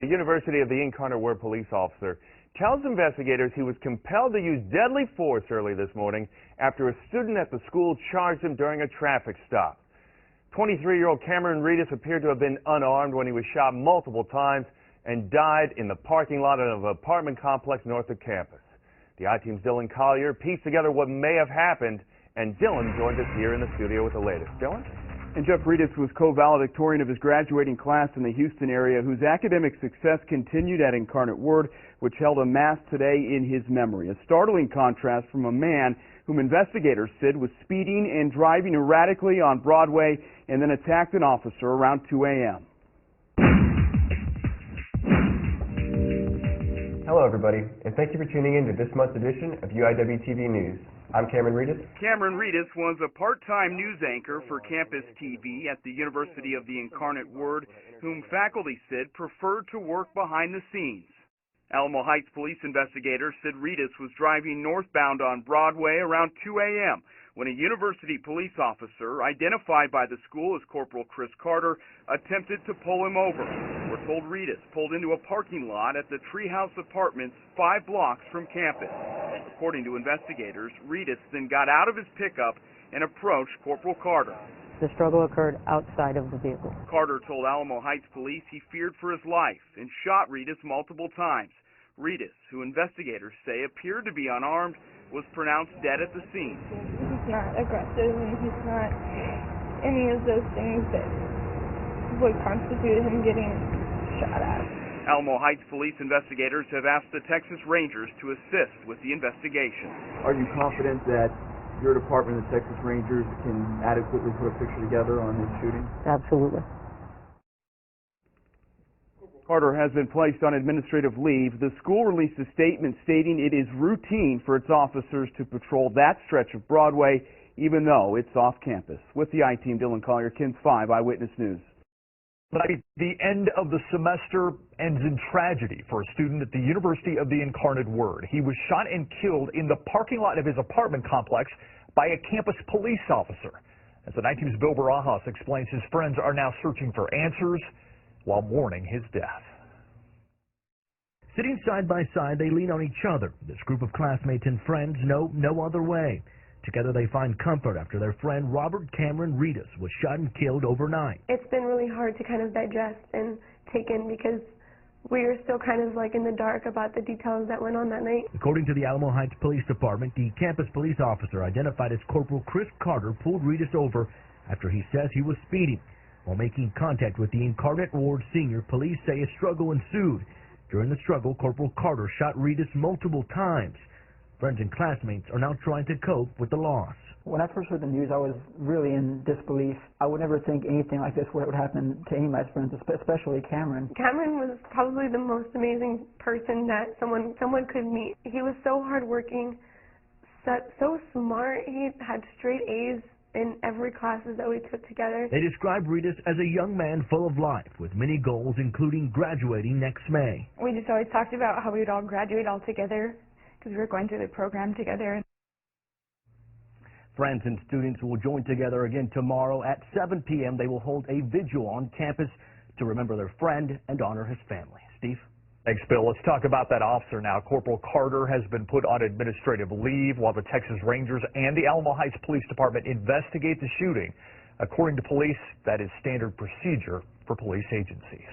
The University of the Incarnate Word police officer tells investigators he was compelled to use deadly force early this morning after a student at the school charged him during a traffic stop. 23-year-old Cameron Reedus appeared to have been unarmed when he was shot multiple times and died in the parking lot of an apartment complex north of campus. The I-Team's Dylan Collier pieced together what may have happened, and Dylan joined us here in the studio with the latest. Dylan? And Jeff Reedus was co-valedictorian of his graduating class in the Houston area, whose academic success continued at Incarnate Word, which held a mass today in his memory. A startling contrast from a man whom investigators said was speeding and driving erratically on Broadway and then attacked an officer around 2 a.m. Hello everybody, and thank you for tuning in to this month's edition of UIW-TV News. I'm Cameron Reedus. Cameron Reedus was a part-time news anchor for Campus TV at the University of the Incarnate Word, whom faculty said preferred to work behind the scenes. Alamo Heights police investigators said Reedus was driving northbound on Broadway around 2 a.m. when a university police officer, identified by the school as Corporal Chris Carter, attempted to pull him over. We're told Reedus pulled into a parking lot at the Treehouse Apartments 5 blocks from campus. According to investigators, Reedus then got out of his pickup and approached Corporal Carter. The struggle occurred outside of the vehicle. Carter told Alamo Heights police he feared for his life and shot Reedus multiple times. Reedus, who investigators say appeared to be unarmed, was pronounced dead at the scene. He's not aggressive and he's not any of those things that would constitute him getting shot at. Alamo Heights police investigators have asked the Texas Rangers to assist with the investigation. Are you confident that your department, the Texas Rangers, can adequately put a picture together on this shooting? Absolutely. Carter has been placed on administrative leave. The school released a statement stating it is routine for its officers to patrol that stretch of Broadway, even though it's off campus. With the I-Team, Dylan Collier, KENS 5 Eyewitness News. The end of the semester ends in tragedy for a student at the University of the Incarnate Word. He was shot and killed in the parking lot of his apartment complex by a campus police officer. As the I-Team's Bill Barajas explains, his friends are now searching for answers while mourning his death. Sitting side by side, they lean on each other. This group of classmates and friends know no other way. Together they find comfort after their friend Robert Cameron Reedus was shot and killed overnight. It's been really hard to kind of digest and take in because we are still kind of like in the dark about the details that went on that night. According to the Alamo Heights Police Department, the campus police officer identified as Corporal Chris Carter pulled Reedus over after he says he was speeding. While making contact with the Incarnate Ward senior, police say a struggle ensued. During the struggle, Corporal Carter shot Reedus multiple times. Friends and classmates are now trying to cope with the loss. When I first heard the news, I was really in disbelief. I would never think anything like this would happen to any of my friends, especially Cameron. Cameron was probably the most amazing person that someone could meet. He was so hardworking, so smart. He had straight A's in every classes that we took together. They describe Reedus as a young man full of life with many goals, including graduating next May. We just always talked about how we would all graduate all together because we were going through the program together. Friends and students will join together again tomorrow at 7 p.m. They will hold a vigil on campus to remember their friend and honor his family. Steve? Thanks, Bill. Let's talk about that officer now. Corporal Carter has been put on administrative leave while the Texas Rangers and the Alamo Heights Police Department investigate the shooting. According to police, that is standard procedure for police agencies.